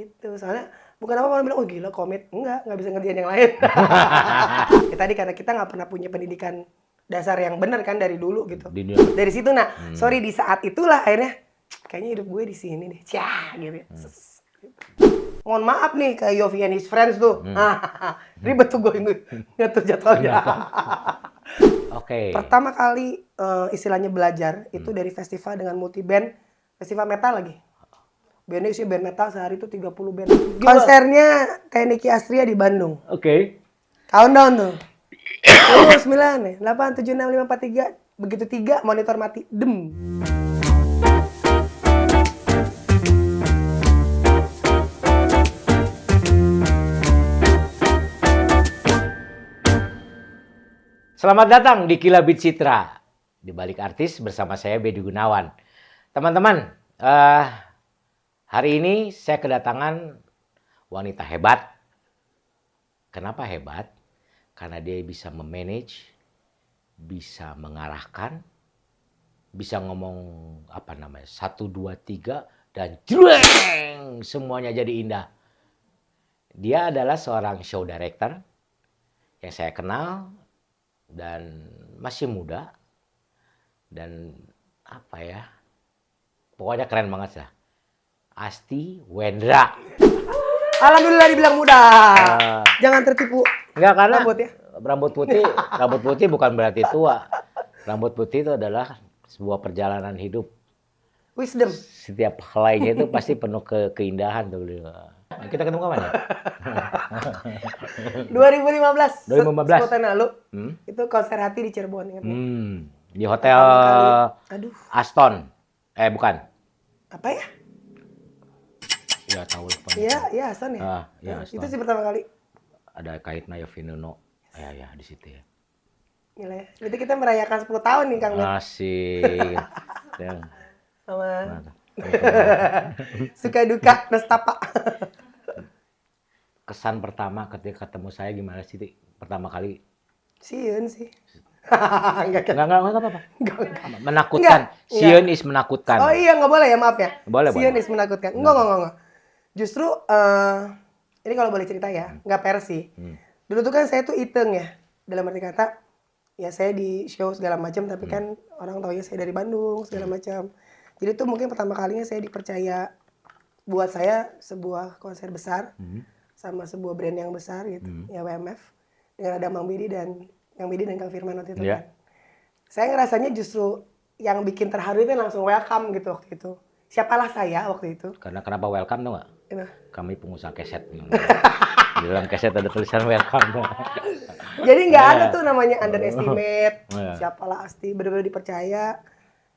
gitu. Soalnya bukan apa orang bilang, oh gila komit. Nggak bisa ngerjain yang lain. Ya, tadi karena kita nggak pernah punya pendidikan dasar yang benar kan dari dulu gitu. Dari situ, sorry di saat itulah akhirnya, kayaknya hidup gue di sini deh. Cah, gitu ya. Mohon maaf nih kayak Yofi and his friends tuh. Ribet tuh gue ngatur jadwalnya. Oke. Pertama kali istilahnya belajar itu dari festival dengan multi band, festival metal lagi. Bandnya isi band metal sehari itu 30 band. Konsernya Tekniki Astria di Bandung. Oke. Countdown tuh. 10, 9, 8, 7, 6, 5, 4, 3. Begitu 3 monitor mati. Dem. Selamat datang di Kilabit Citra. Di balik artis bersama saya Bedi Gunawan. Teman-teman, hari ini saya kedatangan wanita hebat. Kenapa hebat? Karena dia bisa memanage, bisa mengarahkan, bisa ngomong 1, 2, 3 dan jreng, semuanya jadi indah. Dia adalah seorang show director yang saya kenal dan masih muda dan pokoknya keren banget lah. Asti Wendra. Alhamdulillah dibilang muda. Jangan tertipu. Enggak, karena rambut putih bukan berarti tua. Rambut putih itu adalah sebuah perjalanan hidup. Wisdom. Setiap helainya itu pasti penuh keindahan tuh. Kita ketemu kapan ya? 2015. 2015. Tahun lalu. Itu konser hati di Cirebon. Di hotel Aston. Bukan. Apa ya? Ya tahu. Iya Aston ya. Aston. Itu sih pertama kali. Ada kaitnya Yofi Nuno. Ya di situ ya. Gila ya. Berarti kita merayakan 10 tahun nih Kang. Asik. Sama suka duka nestapa. Kesan pertama ketika ketemu saya gimana sih, Ti? Pertama kali? Sieun sih. Enggak apa-apa. Menakutkan. Sieun is menakutkan. Oh iya, nggak boleh ya, maaf ya. Boleh. Sieun is menakutkan. Enggak. Justru ini kalau boleh cerita ya, nggak pers sih. Dulu tuh kan saya tuh iteng ya. Dalam arti kata, ya saya di show segala macam, tapi kan orang taunya saya dari Bandung segala macam. Jadi tuh mungkin pertama kalinya saya dipercaya buat saya sebuah konser besar sama sebuah brand yang besar gitu, ya WMF, dengan ada Mang Bidi dan Kang Firman waktu itu kan. Saya ngerasanya justru yang bikin terharu itu langsung welcome gitu waktu itu. Siapalah saya waktu itu. Karena kenapa welcome tuh nggak? Kami pengusaha keset. Di dalam keset ada tulisan welcome. Jadi nggak ada tuh namanya underestimate. Siapalah Asti, benar-benar dipercaya.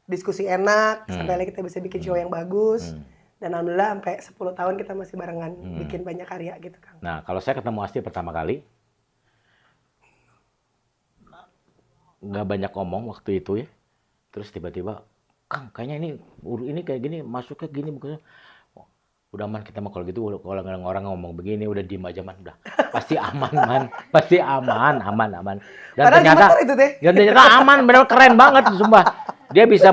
Diskusi enak, sampai akhirnya kita bisa bikin show yang bagus. Dan alhamdulillah sampai 10 tahun kita masih barengan bikin banyak karya gitu Kang. Nah, kalau saya ketemu Asti pertama kali, nggak banyak ngomong waktu itu ya. Terus tiba-tiba, Kang, kayaknya ini kayak gini, masuknya gini, bukannya. Udah man, kita mah kalau gitu, kalau orang ngomong begini, udah diem aja man, udah. Pasti aman man, pasti aman. Dan padahal ternyata aman, benar keren banget, sumpah. Dia bisa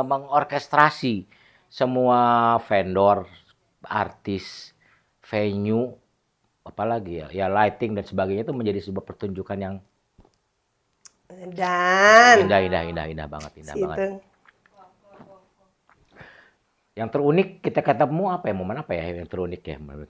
mengorkestrasi semua vendor, artis, venue, apalagi ya lighting dan sebagainya itu menjadi sebuah pertunjukan yang indah banget. Yang terunik kita ketemu apa ya? Momen apa ya yang terunik ya menurut?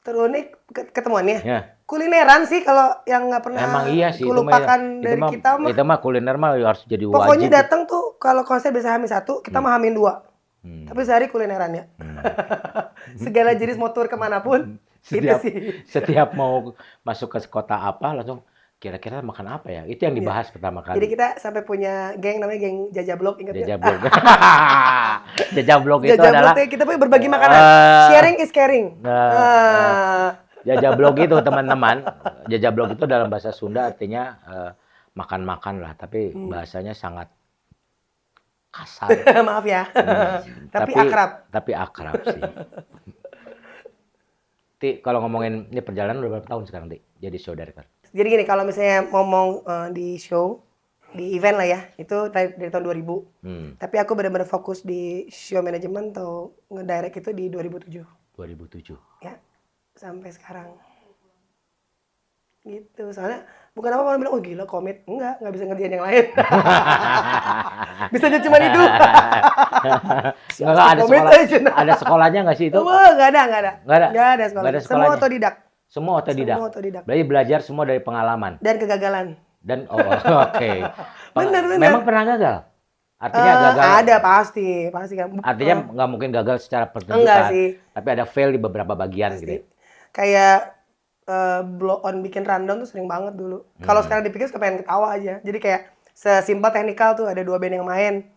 Terunik ketemuannya? Ya. Kulineran sih kalau yang nggak pernah emang iya sih, kulupakan dari kita mah. Itu mah kuliner mah harus jadi wajib. Pokoknya datang tuh kalau konser bisa H-1, kita mah H-2. Tapi sehari kulineran ya. Segala jenis motor kemanapun. Setiap mau masuk ke kota apa langsung kira-kira makan apa ya? Itu yang dibahas pertama kali. Jadi kita sampai punya geng namanya geng Jajablok, ingat ya? Jajablok. Jajablok itu adalah kita punya berbagi makanan. Sharing is caring. Jajablok itu teman-teman. Jajablok itu dalam bahasa Sunda artinya makan-makan lah, tapi bahasanya sangat kasar. Maaf ya. Tapi akrab sih. Ti, kalau ngomongin ini perjalanan udah berapa tahun sekarang, Ti? Jadi show director. Jadi gini, kalau misalnya ngomong di show, di event lah ya. Itu dari tahun 2000. Tapi aku benar-benar fokus di show management atau ngedirect itu di 2007. 2007. Ya, sampai sekarang. Gitu. Soalnya bukan apa orang bilang, oh gila komit. Enggak bisa ngerjain yang lain. Bisanya cuma itu. Enggak ada Komit sekolah. aja, nah. Ada sekolahnya nggak sih itu? Enggak ada. Nggak ada? Nggak ada sekolah. Nggak ada Semua sekolahnya? otodidak. Semua otodidak. Semua otodidak. Berarti belajar semua dari pengalaman. Dan kegagalan. Dan oke. Bener. Memang pernah gagal? Artinya gagal. Ada pasti kan. Artinya nggak mungkin gagal secara pertunjukan. Enggak sih. Tapi ada fail di beberapa bagian Pasti. gitu. Ya. Kayak blow on bikin rundown tuh sering banget dulu. Kalau sekarang dipikir suka pengen ketawa aja. Jadi kayak sesimpel teknikal tuh ada 2 band yang main.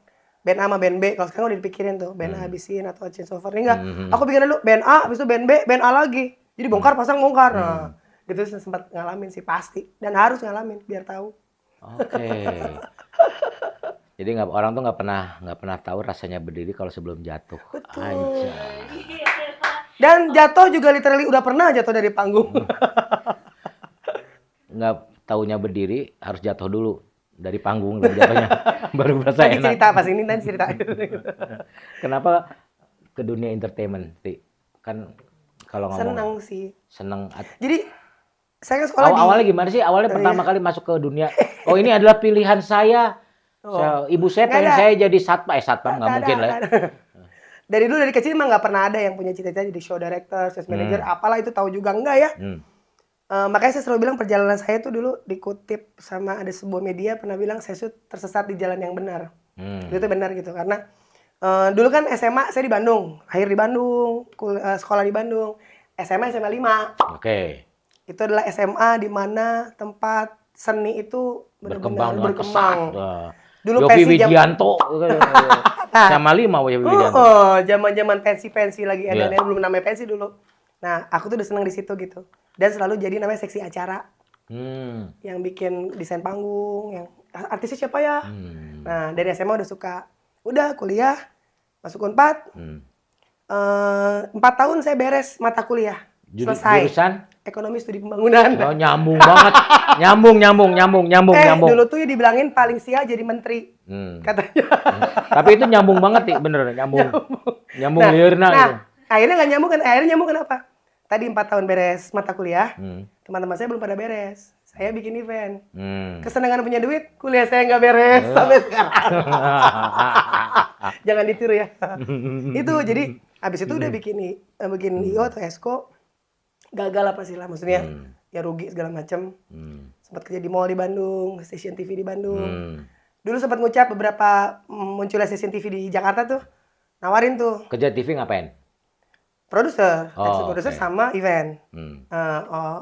Band A sama band B. Kalau sekarang udah dipikirin tuh. Band A habisin atau change over. Ini enggak. Aku bikin dulu band A, habis itu band B, band A lagi. Jadi bongkar pasang bongkar. Nah, gitu sempat ngalamin sih pasti. Dan harus ngalamin biar tahu. Oke. Jadi orang tuh nggak pernah tahu rasanya berdiri kalau sebelum jatuh. Betul. Anjay. Dan jatuh juga literally udah pernah jatuh dari panggung. Nggak taunya berdiri harus jatuh dulu dari panggung baru jatuhnya baru berasa Nanti enak. cerita pas ini nanti cerita. Kenapa ke dunia entertainment, Ti? Kan kalau ngomong Seneng sih. seneng. Jadi saya kan sekolah Awalnya gimana sih? Awalnya pertama kali masuk ke dunia. Oh ini adalah pilihan saya. Ibu saya Nggak pengen ada. saya jadi satpam nggak mungkin lah. Ya. Dari dulu dari kecil emang nggak pernah ada yang punya cita-cita jadi show director, sales manager, apalah itu tahu juga enggak ya. Makanya saya selalu bilang perjalanan saya tuh dulu dikutip sama ada sebuah media pernah bilang saya tuh tersesat di jalan yang benar. Itu benar gitu karena dulu kan SMA saya di Bandung, lahir di Bandung, sekolah di Bandung, SMA 5. Oke. Itu adalah SMA di mana tempat seni itu Berkembang benar-benar dengan pesat. Dulu Yofi pensi Widianto sama 5 Yofi Widianto. Zaman-zaman pensi lagi ada belum namanya pensi dulu. Nah, aku tuh udah seneng di situ gitu. Dan selalu jadi namanya seksi acara. Yang bikin desain panggung, yang artisnya siapa ya? Nah, dari SMA udah suka. Udah kuliah, masuk Unpad. 4 tahun saya beres mata kuliah. Selesai. Jurusan? Ekonomi studi pembangunan. Oh, nyambung banget. nyambung. Dulu tuh ya dibilangin paling sial jadi menteri. Katanya. Tapi itu nyambung banget sih, bener nyambung. Nyambung liurna gitu. Akhirnya nggak nyambung kan? Akhirnya nyambung kenapa? Tadi 4 tahun beres mata kuliah. Teman-teman saya belum pada beres. Saya bikin event. Kesenangan punya duit, kuliah saya nggak beres sampai sekarang. Jangan ditiru ya. Itu jadi habis itu udah bikin IO atau Esko. Gagal apa sih lah maksudnya. Ya rugi segala macam. Sempat kerja di mall di Bandung, stasiun TV di Bandung. Dulu sempat ngucap beberapa munculnya stasiun TV di Jakarta tuh. Nawarin tuh. Kerja TV ngapain? Produser, produser sama event.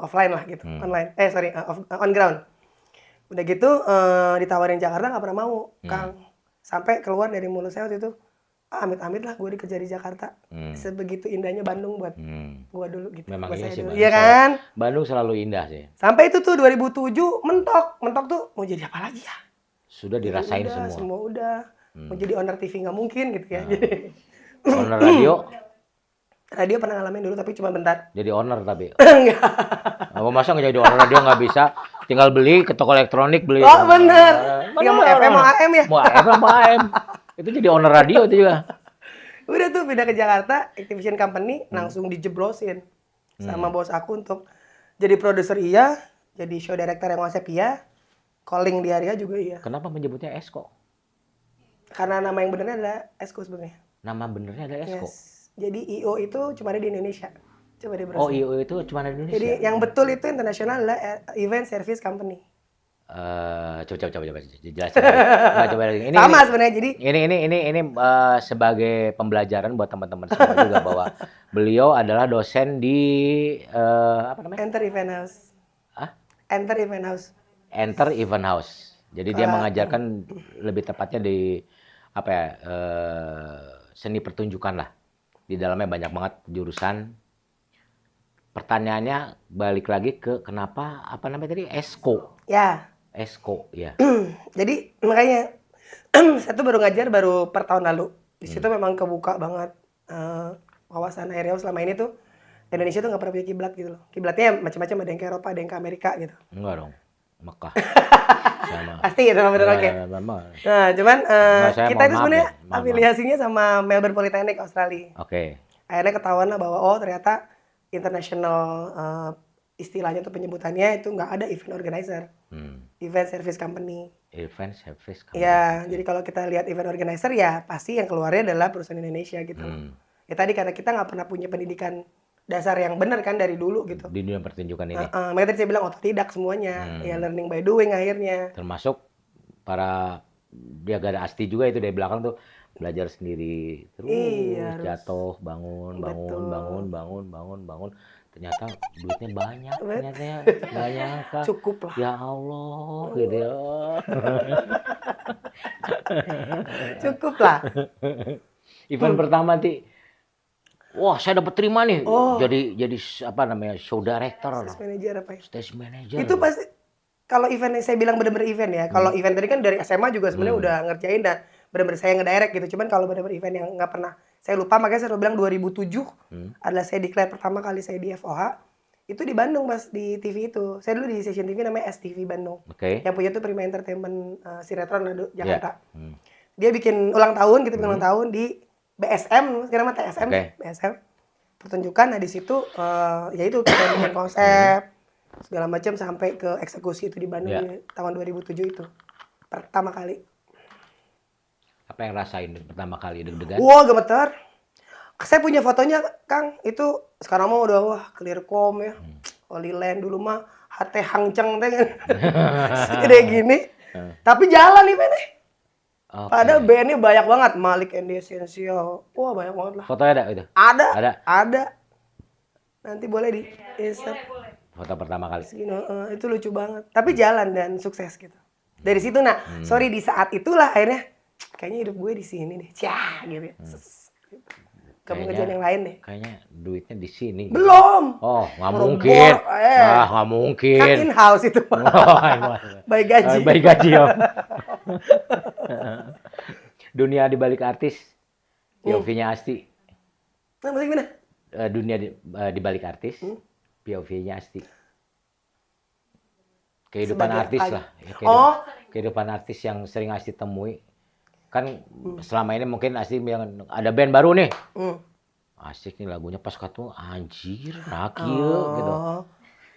Offline lah gitu, online. On ground. Udah gitu ditawarin Jakarta nggak pernah mau, Kang. Sampai keluar dari mulut saya waktu itu, amit-amit lah gue dikerja di Jakarta. Sebegitu indahnya Bandung buat gue dulu gitu. Memang iya sih, Iya kan? Bandung selalu indah sih. Sampai itu tuh 2007 mentok tuh mau jadi apa lagi ya? Sudah dirasain udah, semua. Semua udah. Mau jadi owner TV nggak mungkin gitu ya. Owner radio? Radio pernah ngalamin dulu tapi cuma bentar. Jadi owner tapi? Enggak. Masa nggak jadi owner radio nggak bisa? Tinggal beli ke toko elektronik beli. Oh bener. Tinggal mau FM mau AM ya? Mau FM mau AM. Itu jadi owner radio itu juga. Udah tuh pindah ke Jakarta, Activision Company langsung dijeblosin sama bos aku untuk jadi produser iya, jadi show director yang konsep iya, calling di area juga iya. Kenapa menyebutnya Esko? Karena nama yang benernya adalah Esko sebenarnya. Nama benernya adalah Esko? Yes. Jadi IO itu cuma ada di Indonesia. Coba deh Oh IO itu cuma ada di Indonesia? Jadi yang betul itu internasional adalah Event Service Company. Coba jelasin. Coba ini sama sebenarnya jadi ini sebagai pembelajaran buat teman-teman semua juga bahwa beliau adalah dosen di apa namanya? Enter Event House. Enter Event House. Enter Event House. Jadi dia mengajarkan lebih tepatnya di apa ya? Seni pertunjukan lah. Di dalamnya banyak banget jurusan. Pertanyaannya balik lagi ke kenapa apa namanya tadi Esko? Ya. Esko, ya. Jadi makanya saya tuh baru ngajar baru per tahun lalu. Di situ memang kebuka banget wawasan akhirnya selama ini tuh Indonesia tuh nggak pernah punya kiblat gitu loh. Kiblatnya macam-macam, ada yang ke Eropa, ada yang ke Amerika gitu. Enggak dong, Mekah. Sama. Pasti itu benar oke. Memang. Nah, cuman Saya kita mohon itu maaf sebenarnya ya, maaf. afiliasinya sama Melbourne Polytechnic Australia. Oke. Akhirnya ketahuan lah bahwa oh ternyata international istilahnya tuh penyebutannya itu nggak ada event organizer, event service company. Event service Ya, jadi kalau kita lihat event organizer ya pasti yang keluarnya adalah perusahaan Indonesia gitu. Ya tadi karena kita nggak pernah punya pendidikan dasar yang benar kan dari dulu gitu. di dunia pertunjukan ini. Makanya tadi saya bilang otodidak semuanya, ya learning by doing akhirnya. Termasuk para dia gak ada asti juga itu dari belakang tuh belajar sendiri terus Iya, jatuh bangun ternyata duitnya banyak ternyata ya nggak nyangka Cukup lah. ya Allah gitu ya. Cukup lah. Event pertama wah saya dapat terima nih jadi apa namanya show director Stage manager apa ya? stage manager Itu pasti kalau event yang saya bilang bener-bener event ya. Kalau event tadi kan dari SMA juga sebenarnya udah ngerjain dan bener-bener saya ngedirect gitu. Cuman kalau bener-bener event yang nggak pernah saya lupa, makanya saya bilang 2007 adalah saya declare pertama kali saya di FOH. Itu di Bandung pas di TV itu. Saya dulu di stasiun TV namanya STV Bandung. Yang punya tuh Prima Entertainment Sinetron Jakarta. Dia bikin ulang tahun gitu, bikin ulang tahun di BSM, sekarang mah TSM, BSM. Pertunjukan, nah di situ ya itu kita bikin konsep segala macam sampai ke eksekusi itu di Bandung di tahun 2007 itu. Pertama kali. Apa yang rasain pertama kali deg-degan? Wah, gemeter. Saya punya fotonya, Kang. Itu sekarang mah udah wah clearcom ya. Holy Land dulu mah HT Hangceng teh kan. Segede gini. Tapi jalan nih nih. Padahal bandnya banyak banget, Malik and the Essential. Wah, banyak banget lah. Fotonya ada itu? Ada. Nanti boleh di insert. Foto pertama kali. Itu lucu banget. Tapi jalan dan sukses gitu. Dari situ sorry di saat itulah akhirnya kayaknya hidup gue di sini deh. Cah gitu. Kamu ngerjain yang lain deh. Kayaknya duitnya di sini. Belum. Oh, nggak mungkin. Nah, nggak mungkin. Kan in-house itu. Baik gaji. Baik gaji ya. Dunia di balik artis. POV-nya Asti. Nah, maksudnya gimana? Dunia di balik artis. POV-nya Asti. Kehidupan artis lah. Ya, kehidupan artis yang sering Asti temui. Kan selama ini mungkin Asti bilang ada band baru nih. Asik nih lagunya pas ketemu anjir nakil gitu.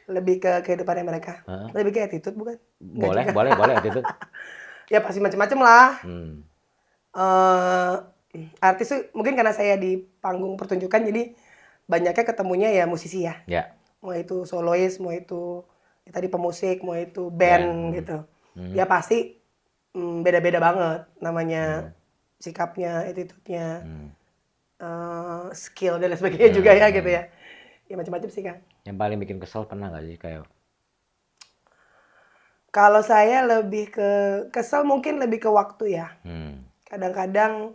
Lebih ke kehidupannya mereka. Lebih ke attitude bukan? Boleh attitude. Ya pasti macam-macam lah. Artis tuh mungkin karena saya di panggung pertunjukan jadi banyaknya ketemunya ya musisi ya. Mau itu solois, mau itu ya tadi pemusik, mau itu band gitu. Ya pasti beda-beda banget namanya sikapnya, attitude-nya, skill dan lain sebagainya juga ya gitu ya. Ya macam-macam sih Kang. Yang paling bikin kesel pernah nggak sih kayak? Kalau saya lebih ke kesel mungkin lebih ke waktu ya. Kadang-kadang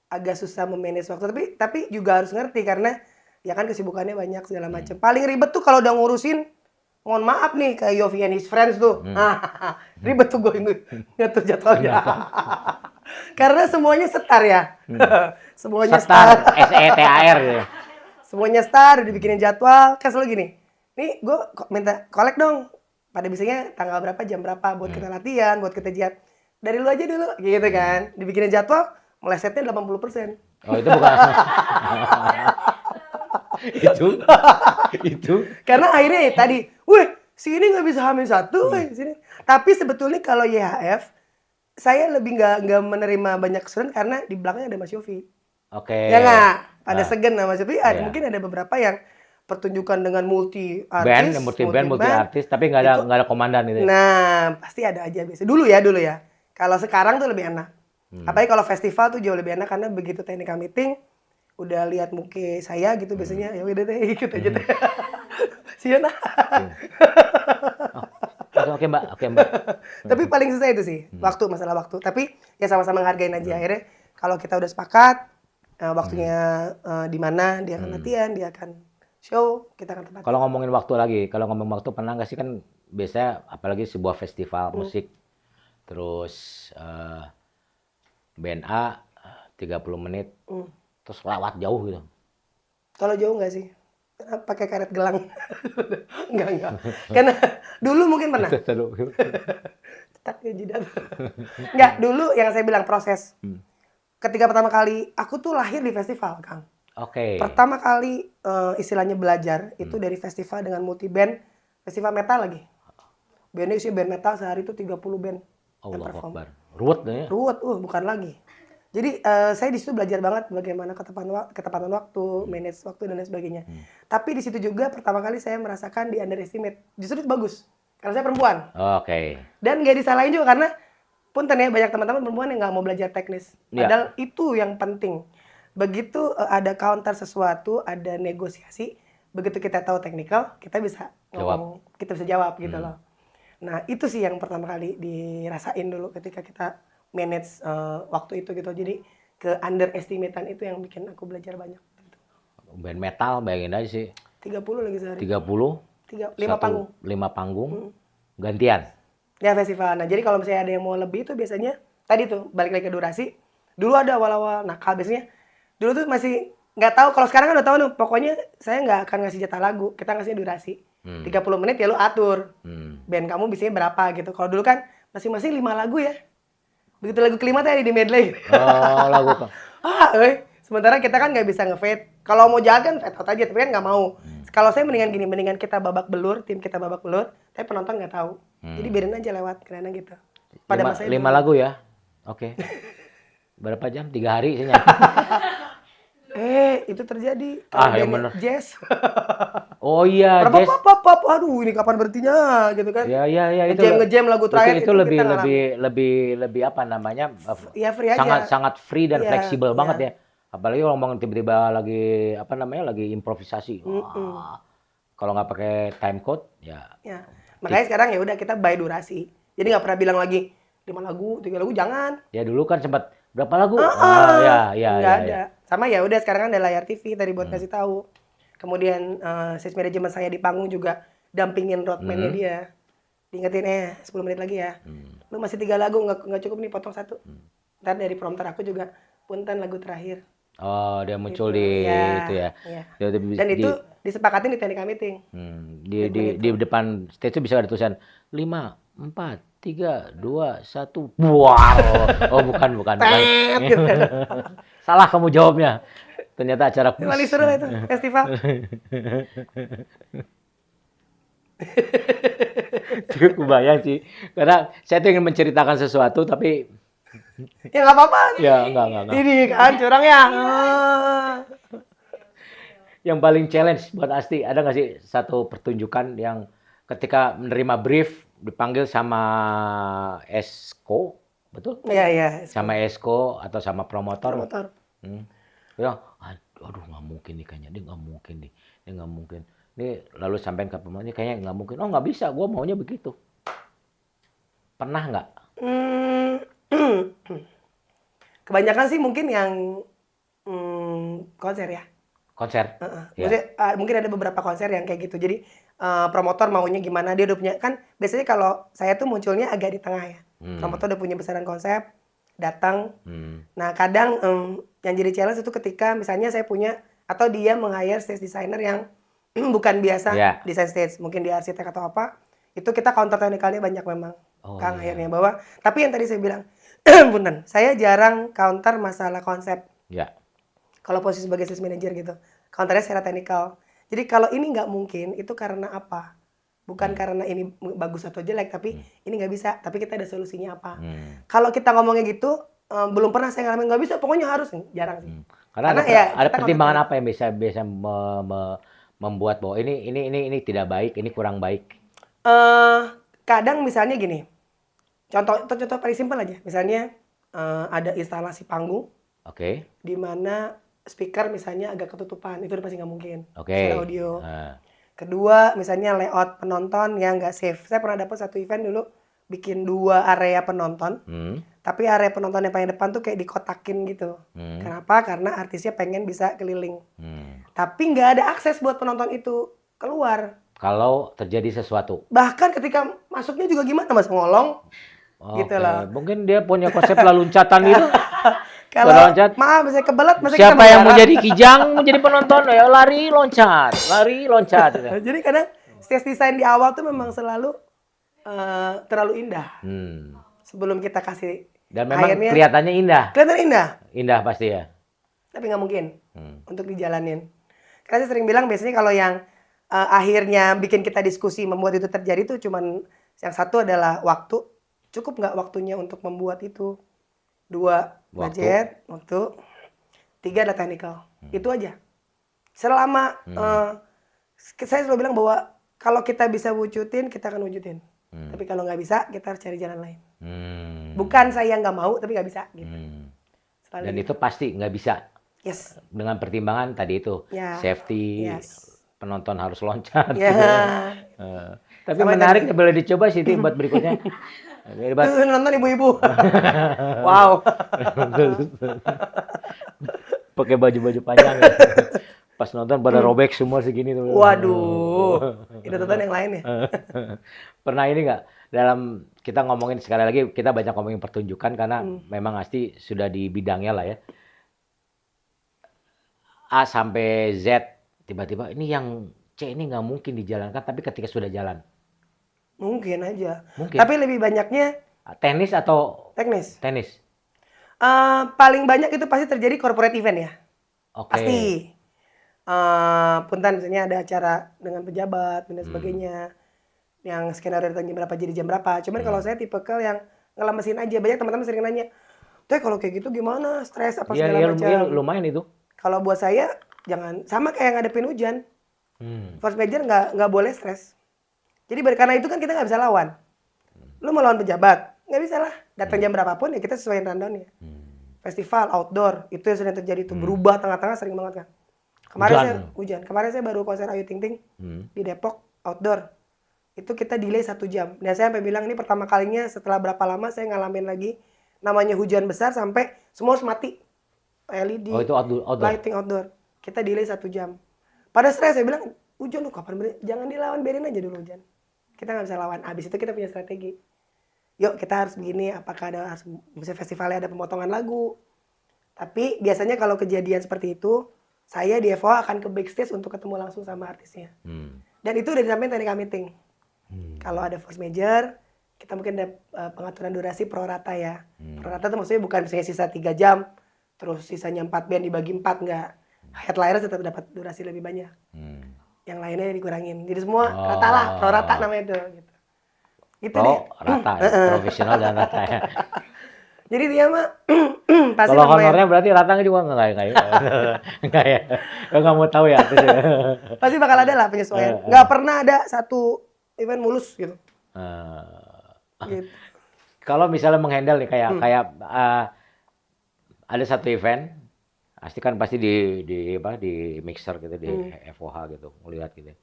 agak susah memanage waktu, tapi juga harus ngerti karena ya kan kesibukannya banyak segala macam. Paling ribet tuh kalau udah ngurusin, mohon maaf nih kayak Yofi and his friends tuh. Ribet tuh gue ngatur jadwalnya. Karena semuanya setar ya. Semuanya setar. SETAR gitu. Semuanya setar, udah dibikinin jadwal. Kan selalu gini, nih gue minta kolek dong. Pada biasanya tanggal berapa, jam berapa buat kita latihan, buat kita jiat. Dari lu aja dulu, gitu kan. Dibikinin jadwal, melesetnya 80%. Oh itu bukan. itu karena akhirnya ya tadi si ini nggak bisa hamil satu sini. Tapi sebetulnya kalau YHF saya lebih nggak menerima banyak kesulitan karena di belakangnya ada Mas Yofi. Ya nggak pada segen sama Mas Yofi. Mungkin ada beberapa yang pertunjukan dengan multi artis, multi artis tapi nggak ada komandan itu. Nah pasti ada aja biasa dulu ya. Kalau sekarang tuh lebih enak. Apalagi kalau festival tuh jauh lebih enak karena begitu teknika meeting udah lihat muka saya gitu biasanya ya udah deh ikut aja deh. Siapa? Oke mbak. Tapi paling susah itu sih masalah waktu. Tapi ya sama-sama ngehargain aja akhirnya. Kalau kita udah sepakat waktunya di mana dia akan latihan, dia akan show, kita akan tempat. Kalau ngomongin waktu lagi, kalau ngomong waktu pernah nggak sih kan biasanya apalagi sebuah festival musik terus band A 30 menit terus lewat jauh gitu. Kalau jauh nggak sih? Pakai karet gelang. Enggak. Karena dulu mungkin pernah. taknya jidat. Enggak, dulu yang saya bilang proses. Ketika pertama kali, aku tuh lahir di festival, Kang. Oke. Pertama kali istilahnya belajar itu dari festival dengan multi band, festival metal lagi. Bandnya isi band metal sehari itu 30 band yang Allahu perform. Akbar. Ruwet ya. Ruwet, bukan lagi. Jadi saya di situ belajar banget bagaimana ketepatan waktu, manage waktu dan lain sebagainya. Tapi di situ juga pertama kali saya merasakan di underestimate. Justru itu bagus karena saya perempuan. Oke. Dan nggak disalahin juga karena punten ya banyak teman-teman perempuan yang nggak mau belajar teknis. Iya. Padahal itu yang penting. Begitu ada counter sesuatu, ada negosiasi, begitu kita tahu teknikal, kita bisa ngomong, kita bisa jawab gitu loh. Nah itu sih yang pertama kali dirasain dulu ketika kita manage waktu itu gitu. Jadi ke underestimatean itu yang bikin aku belajar banyak. Band metal bayangin aja sih. 30 lagi sehari. 30. 5 panggung. 5 panggung. Gantian. Ya festival. Nah jadi kalau misalnya ada yang mau lebih itu biasanya tadi tuh balik lagi ke durasi. Dulu ada awal-awal nakal biasanya. Dulu tuh masih nggak tahu. Kalau sekarang kan udah tahu nih. Pokoknya saya nggak akan ngasih jatah lagu. Kita ngasih durasi. 30 menit ya lu atur. Band kamu biasanya berapa gitu. Kalau dulu kan masing-masing 5 lagu ya. Begitu lagu kelima tadi di medley. Oh lagu apa? Sementara kita kan nggak bisa nge-fade. Kalau mau jalan kan fade out aja. Tapi kan nggak mau. Kalau saya mendingan gini. Mendingan kita babak belur. Tim kita babak belur. Tapi penonton nggak tahu. Jadi biarin aja lewat. Karena gitu. Pada masa 5 lagu ya? Oke. Berapa jam? 3 hari saya nyanyi. Itu terjadi. Yang bener. Jazz. Oh iya, jazz. Aduh, ini kapan berhentinya gitu kan? Ya itu. Ngejam lagu terakhir itu lebih apa namanya? Ya free aja. Sangat free dan fleksibel banget ya. ya. Apalagi ngomong tiba-tiba lagi apa namanya? Lagi improvisasi. Wah. Kalau nggak pakai time code ya. Ya. Makanya sekarang ya udah kita by durasi. Jadi nggak pernah bilang lagi 5 lagu, 3 lagu jangan. Ya dulu kan sempat berapa lagu? Nggak ada. Sama ya udah sekarang kan ada layar TV tadi buat kasih tahu. Kemudian stage manajemen saya di panggung juga dampingin roadman-nya dia. Diingetin 10 menit lagi ya. Lu masih 3 lagu nggak cukup nih potong 1. Ntar dari prompter aku juga punten lagu terakhir. Oh, dia muncul di itu ya. Iya. Dan itu disepakatin di technical meeting. Di depan stage itu bisa ada tulisan 5, 4, 3, 2, 1. Wow. Oh, bukan. Gitu. Salah kamu jawabnya. Ternyata acara paling seru itu festival. Cukup kebayang sih. Karena saya tuh ingin menceritakan sesuatu tapi ya nggak apa-apa. Ya enggak. Ini kan curang ya. Yang paling challenge buat Asti, ada nggak sih satu pertunjukan yang ketika menerima brief dipanggil sama Esko, betul? Iya. Sama Esko atau sama promotor. Ya, aduh nggak mungkin nih kayaknya, dia nggak mungkin. Ini lalu sampai ke pemainnya kayaknya nggak mungkin. Oh nggak bisa, gue maunya begitu. Pernah nggak? Kebanyakan sih mungkin yang konser ya. Konser? Ya. Mungkin ada beberapa konser yang kayak gitu. Jadi promotor maunya gimana, dia udah punya. Kan biasanya kalau saya tuh munculnya agak di tengah ya. Promotor udah punya besaran konsep, datang. Nah kadang yang jadi challenge itu ketika misalnya saya punya, atau dia meng-hire stage designer yang bukan biasa desain stage. Mungkin dia arsitek atau apa. Itu kita counter teknikalnya banyak memang. Kang akhirnya bahwa. Tapi yang tadi saya bilang, punten, saya jarang counter masalah konsep. Ya. Kalau posisi sebagai sales manager gitu, counternya secara teknikal. Jadi kalau ini nggak mungkin, itu karena apa? Bukan karena ini bagus atau jelek, tapi ini nggak bisa. Tapi kita ada solusinya apa? Kalau kita ngomongnya gitu, belum pernah saya ngalamin nggak bisa, pokoknya harus, jarang sih. Karena ada pertimbangan apa yang bisa membuat bahwa ini tidak baik, ini kurang baik? Kadang misalnya gini, contoh paling simpel aja, misalnya ada instalasi panggung, di mana speaker misalnya agak ketutupan, itu udah pasti nggak mungkin. Secara audio. Kedua, misalnya layout penonton yang nggak safe. Saya pernah dapat satu event dulu, bikin 2 area penonton, tapi area penonton yang paling depan tuh kayak dikotakin gitu. Kenapa? Karena artisnya pengen bisa keliling. Tapi nggak ada akses buat penonton itu keluar. Kalau terjadi sesuatu. Bahkan ketika masuknya juga gimana, Mas, ngolong. Gitu loh. Mungkin dia punya konsep laluncatan itu. Kalau maaf, saya kebelet, siapa yang mau jadi kijang, mau jadi penonton, ya lari loncat. Gitu. Jadi kadang stage design di awal tuh memang selalu terlalu indah. Sebelum kita kasih Dan memang airnya, kelihatannya indah. kelihatan indah, Indah pasti ya. tapi nggak mungkin untuk dijalanin. Karena saya sering bilang biasanya kalau yang akhirnya bikin kita diskusi membuat itu terjadi tuh cuman yang satu adalah waktu. Cukup nggak waktunya untuk membuat itu? 2, budget, waktu. 3 adalah technical. Itu aja. Selama saya selalu bilang bahwa kalau kita bisa wujudin, kita akan wujudin. Tapi kalau nggak bisa, kita harus cari jalan lain. Bukan saya nggak mau, tapi nggak bisa. Gitu. Dan itu pasti nggak bisa. Yes. Dengan pertimbangan tadi itu, Ya. safety, Yes. penonton harus loncat. Ya. Tapi menarik, boleh dicoba sih buat berikutnya. Tuh, nonton ibu-ibu. Wow. Pakai baju-baju panjang. Ya. Pas nonton pada robek semua segini tuh. Waduh. Itu tonton yang lain ya. Pernah ini nggak? Dalam kita ngomongin sekali lagi, kita banyak ngomongin pertunjukan karena memang Asti sudah di bidangnya lah ya. A sampai Z, tiba-tiba ini yang C ini nggak mungkin dijalankan, tapi ketika sudah jalan. Mungkin aja. Mungkin. Tapi lebih banyaknya Tenis atau teknis. tenis? Paling banyak itu pasti terjadi corporate event ya. Oke. Pasti. Punten misalnya ada acara dengan pejabat dan sebagainya. Yang skenario datang jam berapa jadi jam berapa. Cuman kalau saya tipikal yang ngelemesin aja. Banyak teman-teman sering nanya, "Teh kalau kayak gitu gimana? Stres apa segala macam?" Iya, lumayan itu. Kalau buat saya jangan sama kayak ngadepin hujan. Force major nggak boleh stres. Jadi karena itu kan kita nggak bisa lawan. Lu mau lawan pejabat, nggak bisa lah. Datang jam berapapun ya kita sesuaiin rundown-nya. Festival, outdoor, itu yang sering terjadi tuh. Berubah tengah-tengah sering banget kan. Hujan. Kemarin saya baru konser Ayu Ting Ting di Depok, outdoor. Itu kita delay 1 jam. Dan saya sampai bilang ini pertama kalinya setelah berapa lama saya ngalamin lagi namanya hujan besar sampai semua harus mati. LED, Oh, itu outdoor. lighting outdoor. Kita delay 1 jam. Pada stres saya bilang, hujan lu kapan berhenti? Jangan dilawan, biarin aja dulu hujan. Kita nggak bisa lawan. Abis itu kita punya strategi. Yuk kita harus begini, apakah ada misalnya festivalnya ada pemotongan lagu. Tapi biasanya kalau kejadian seperti itu, saya di FOA akan ke backstage untuk ketemu langsung sama artisnya. Dan itu udah disampaikan technical meeting. Kalau ada force major, kita mungkin ada pengaturan durasi pro rata ya. Pro rata itu maksudnya bukan misalnya sisa 3 jam, terus sisanya 4 band dibagi 4, enggak. Headliner tetap dapat durasi lebih banyak. Yang lainnya dikurangin. Jadi semua rata lah, pro rata namanya itu. Gitu. Gitu deh. Rata ya, profesional dan rata ya. Jadi dia mah pasti kalau honornya berarti rata juga enggak ya. Enggak mau tahu ya. Pasti bakal ada lah penyesuaian. Enggak pernah ada satu event mulus gitu. Gitu. Kalau misalnya menghandle nih kayak ada satu event, pasti kan pasti di mixer gitu di FOH gitu, ngelihat gitu.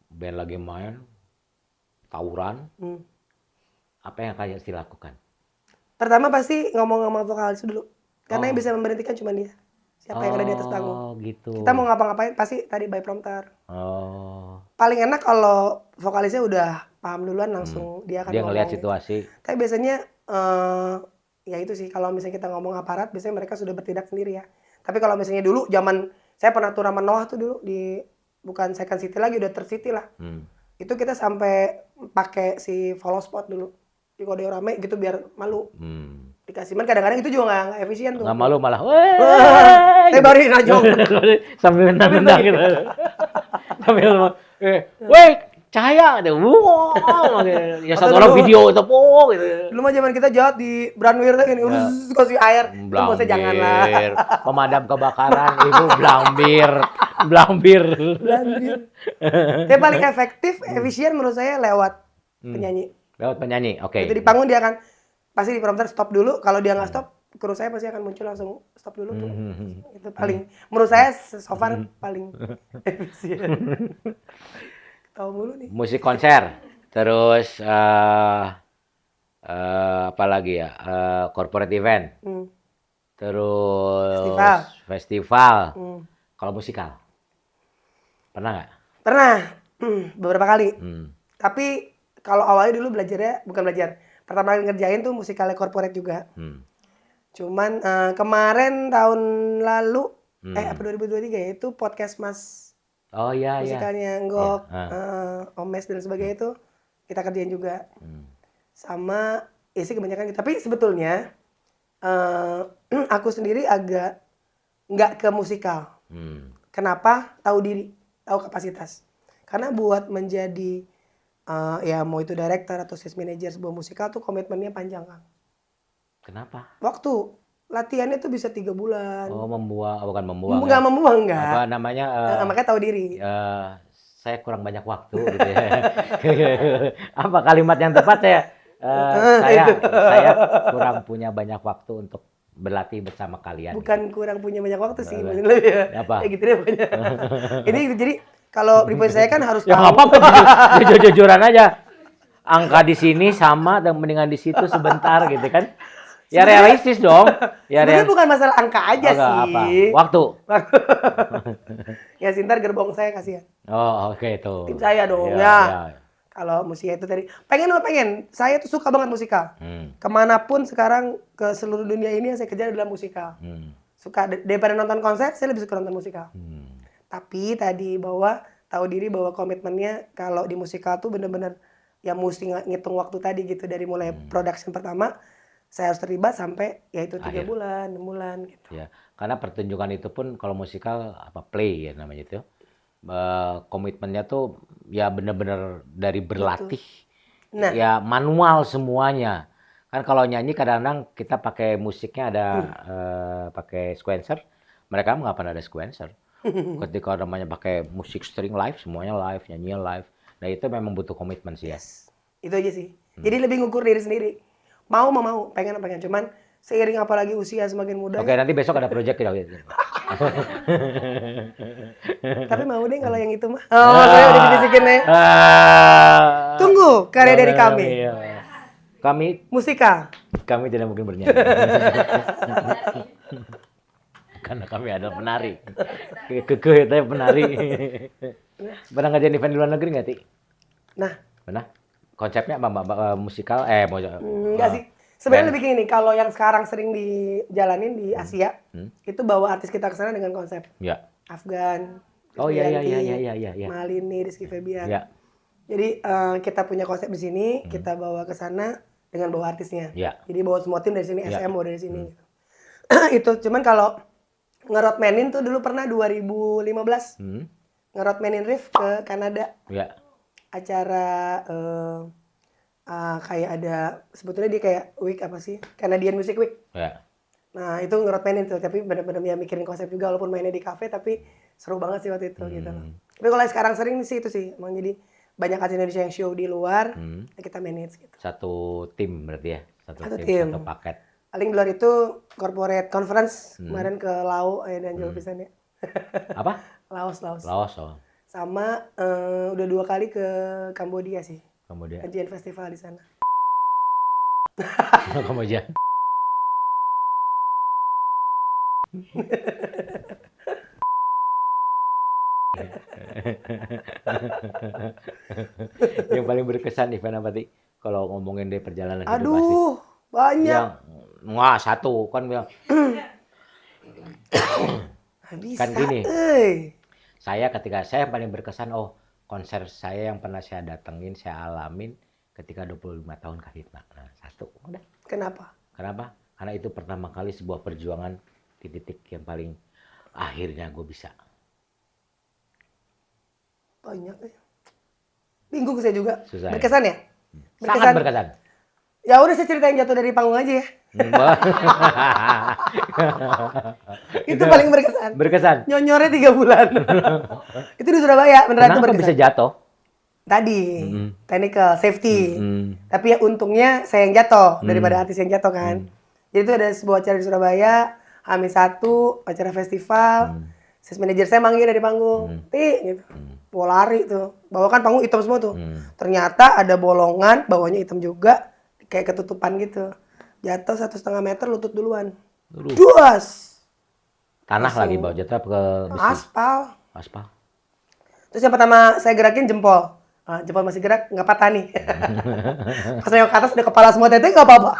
Band lagi main, tawuran, apa yang akan dilakukan? Pertama pasti ngomong sama vokalis dulu, karena yang bisa memberhentikan cuma dia. Siapa yang ada di atas panggung? Oh gitu. Kita mau ngapa-ngapain pasti tadi by prompter. Oh. Paling enak kalau vokalisnya udah paham duluan langsung dia akan ngomong. Ngelihat situasi. Tapi biasanya ya itu sih kalau misalnya kita ngomong aparat biasanya mereka sudah bertindak sendiri ya. Tapi kalau misalnya dulu zaman saya pernah tur sama Noah tuh dulu di bukan Second City lagi udah Third City lah. Itu kita sampai pakai si follow spot dulu. Di kode rame gitu biar malu. Dikasih man kadang-kadang itu juga nggak efisien tuh. Nggak malu malah. Saya baru najong. Sambil nendang gitu. Sambil weh cahaya deh. Wow. Ya satu orang video itu gitu. Dulu mah zaman kita jahat di Branwir tuh ini kasih air. Itu maksudnya janganlah. Pemadam kebakaran ibu blambir. Yang paling efektif, efisien menurut saya lewat penyanyi. Lewat penyanyi, oke. Itu di panggung dia akan pasti di prompter stop dulu. Kalau dia nggak stop, kru saya pasti akan muncul langsung stop dulu tuh. Itu paling menurut saya so far paling efisien. Tahu mulu nih. Musik konser, terus apa lagi ya? Corporate event, terus festival. Kalau musikal, pernah nggak? Pernah, beberapa kali. Tapi kalau awalnya dulu belajarnya bukan belajar. Pertama kali ngerjain tuh musikalnya corporate juga. Cuman kemarin tahun lalu, apa 2023 ya, itu podcast Mas. Oh iya musikalnya Nggok, Omes dan sebagainya itu kita kerjain juga. Sama isi kebanyakan gitu. Tapi sebetulnya aku sendiri agak nggak ke musikal. Kenapa? Tahu diri, tahu kapasitas. Karena buat menjadi ya mau itu director atau sales manager sebuah musikal tuh komitmennya panjang, Kang. Kenapa? Waktu latihannya tuh bisa 3 bulan. Oh, bukan membuang Nggak ya. membuang, nggak. Apa namanya? Makanya tahu diri. Saya kurang banyak waktu gitu ya. Apa kalimat yang tepat ya? Saya kurang punya banyak waktu untuk berlatih bersama kalian. Bukan kurang punya banyak waktu sih, Apa? maksudnya lebih ya. Apa? Kayak gitu deh pokoknya. Ini jadi kalau pribadi saya kan harus Ya tahu. nggak apa-apa, jujur-jujuran aja. Angka di sini sama dan mendingan di situ sebentar gitu kan. Ya realistis dong. Ya Sebenarnya bukan masalah angka aja Agak sih. apa? Waktu. Ya Sintar gerbong saya kasihan. Oh, oke tuh. Tim saya dong, Ya, ya. Kalau musikal itu tadi pengen. Saya tuh suka banget musikal. Kemanapun sekarang ke seluruh dunia ini yang saya kejar adalah musikal. Suka daripada nonton konser, saya lebih suka nonton musikal. Tapi tadi bahwa tahu diri bahwa komitmennya kalau di musikal tuh bener-bener ya mesti ngitung waktu tadi gitu dari mulai production pertama saya harus terlibat sampai ya itu 3 Akhir. bulan, 6 bulan gitu. Ya, karena pertunjukan itu pun kalau musikal apa play ya namanya itu. Komitmennya tuh ya bener-bener dari berlatih. Nah. Ya manual semuanya. Kan kalau nyanyi kadang-kadang kita pakai musiknya ada pakai sequencer. Mereka nggak pernah ada sequencer. Ketika namanya pakai musik string live, semuanya live, nyanyinya live. Nah itu memang butuh komitmen sih ya. Yes. Itu aja sih. Jadi lebih ngukur diri sendiri. Mau, pengen. Cuman seiring apalagi usia semakin muda. Oke, nanti besok ada project kita. Tapi mau deh kalau yang itu mah. Oh, saya udah dibisikin nih. Tunggu karya dari kami. Kami tidak mungkin bernyanyi. Karena kami adalah penari. Kekeh tapi penari. Pernah ngajarin event di luar negeri nggak, Ti? Nah. Pernah? Konsepnya apa musikal? Enggak sih. Sebenarnya lebih gini, kalau yang sekarang sering dijalanin di Asia, itu bawa artis kita ke sana dengan konsep. Ya. Afgan. Oh iya. Malini, Rizky Febian. Ya. Jadi kita punya konsep di sini, kita bawa ke sana dengan bawa artisnya. Ya. Jadi bawa semua tim dari sini, SM bawa dari sini. Gitu. Itu cuman kalau ngeroadmanin tuh dulu pernah 2015 ngeroadmanin Riff ke Kanada. Ya. Acara kayak ada sebetulnya dia kayak week apa sih? Canadian Music Week. Ya. Nah, itu ngeroadmanin tuh, tapi benar-benar ya mikirin konsep juga walaupun mainnya di kafe tapi seru banget sih waktu itu gitu loh. Tapi kalau sekarang sering sih itu sih, emang jadi banyak artis Indonesia yang show di luar, kita manage gitu. Satu tim berarti ya? Satu tim. Satu paket. Paling di luar itu corporate conference kemarin ke Laos dan jauh pisan ya. Apa? Laos. Laos. Oh. Sama udah 2 kali ke Kambodia sih. Kemudian. Kajian festival di sana. Kemudian. Yang paling berkesan event apa, Ti? Kalau ngomongin deh perjalanan hidup pasti. Aduh, banyak. Wah, satu kan bilang. Bisa, Kan gini. Saya ketika saya paling berkesan, konser saya yang pernah saya datengin, saya alamin ketika 25 tahun Kahitna. Nah, satu. Udah. Kenapa? Karena itu pertama kali sebuah perjuangan di titik yang paling akhirnya gue bisa. Banyak ya. Bingung saya juga. Susah, berkesan ya? Sangat berkesan. Ya udah saya ceritain jatuh dari panggung aja ya. Itu paling berkesan. Berkesan. Nyonyornya 3 bulan. Itu di Surabaya, beneran itu Kenapa berkesan. bisa jatuh? Tadi, technical, safety. Tapi ya untungnya saya yang jatuh daripada artis yang jatuh kan. Jadi itu ada sebuah acara di Surabaya, H-1, acara festival. Sales manager saya manggil dari panggung. Ti, gitu. Mau lari tuh. Bawakan panggung hitam semua tuh. Ternyata ada bolongan, bawahnya hitam juga. Kayak ketutupan gitu. Jatuh 1,5 meter, lutut duluan. Duas! Tanah lagi bawa jatuh ke besi? Aspal. Terus yang pertama saya gerakin jempol. Jempol masih gerak, nggak patah nih. Pas saya ke atas udah kepala semua tete, nggak apa-apa.